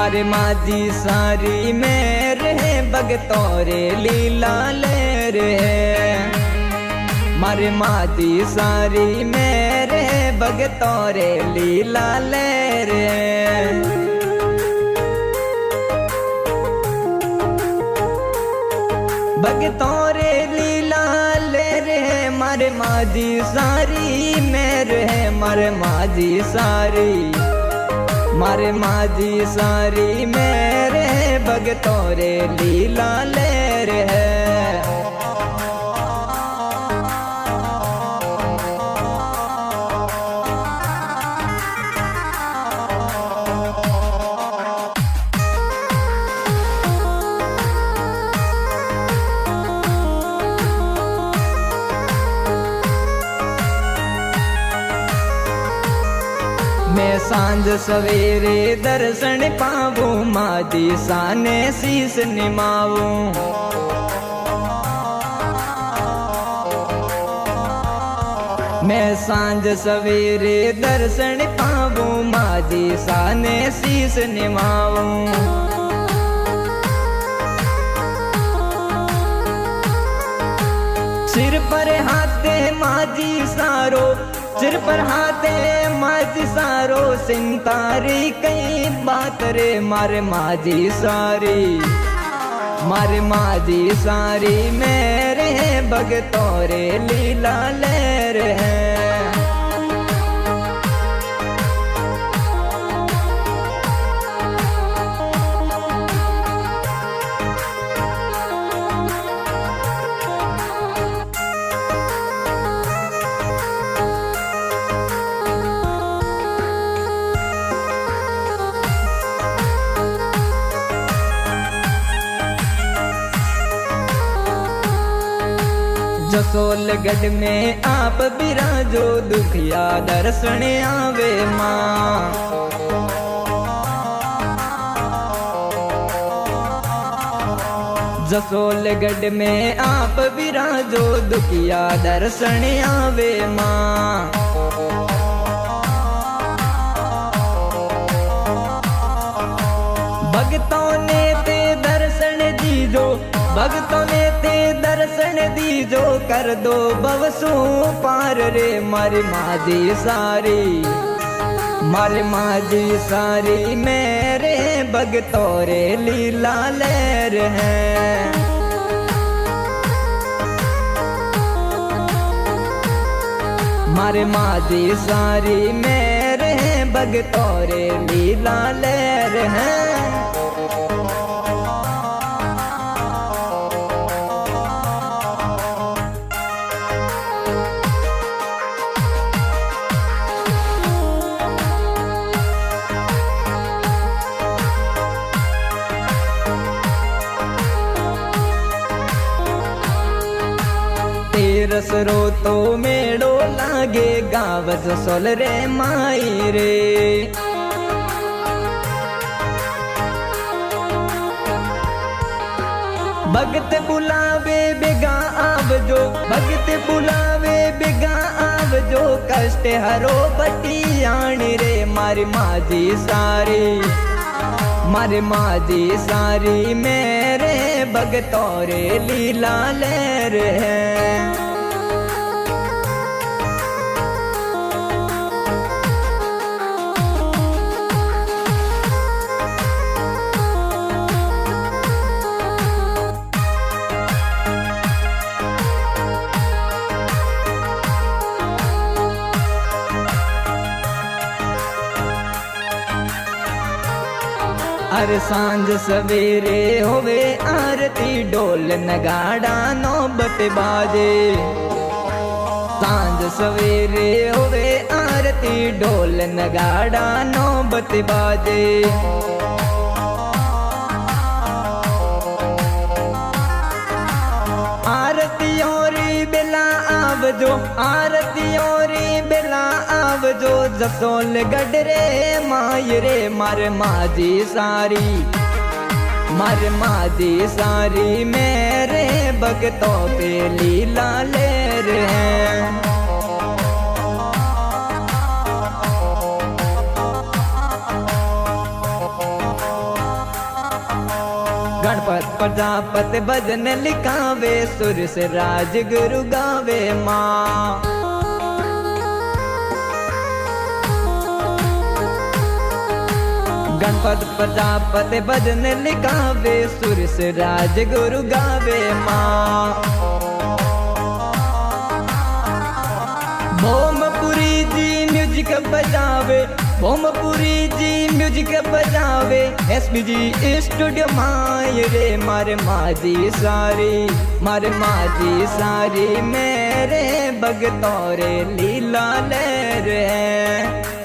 मारे माझी सारी मेर है भगतों रे लीला लेर है। मारे माझी सारी मेर है भगतों रे लीला लेर है। भगतों रे लीला लेर है मारे माझी सारी मेर है। मारे माझी सारी मारे माझी सारी मेरे भगतों रे लीला लेर है। मैं सांझ सवेरे दर्शन पाऊं माझी साने शीस निमाऊं। मैं सांझ सवेरे दर्शन पाऊं माझी साने शीस निमाऊं। सिर पर हाथे माझी सारो सिर पर हाथे माझी सारो सिंतारी कई बात रे। मारे माझी सारी मारे माझी सारी मेरे भगतों रे लीला लेर है। जसोलगढ़ में आप बिराजो दुखिया दर्शन आवे माँ। जसोलगढ़ में आप बिराजो दुखिया दर्शन आवे माँ। भगतों ने ते दर्शन दीजो भगतों ने ते दर्शन दीजो कर दो बवसू पार रे। मारी माझी सारी मारी माझी सारी मेरे भगतों रे लीला लेर है। मारे माझी सारी मेरे भगतों रे लीला लेर है। रसरो तो मेड़ो लागे गाँव जसोल रे माई रे। भगत बुलावे बेगा आवजो भगत बुलावे बेगा आवजो कष्ट हरो बटियाणी रे। मारी माझी सारी मारे माझी सारी मेरे भगतों रे लीला लेर है। हर सांझ सवेरे होवे आरती ढोल नगाड़ा नौबत बाजे। सांझ सवेरे होवे आरती ढोल नगाड़ा नौबत बाजे। आरती औरी बेला आवजो आरती औरी बेला आवजो जसोलगढ़ रे माई रे। मारे माझी सारी मारे माझी सारी मेरे भगतों पे लीला लेर है। गणपत प्रजापति भजन लिखावे, सुर से राज गुरु गावे माँ। गणपत प्रजापति भजन लिखावे, सुर से राज गुरु गावे माँ। भोमपुरी जी म्यूजिक बजावे, भोमपुरी जी म्यूजिक बजावे, एसपी जी स्टूडियो माय रे मारे माजी सारी, मारे माजी सारी मेरे भगतों रे लीला ले रे।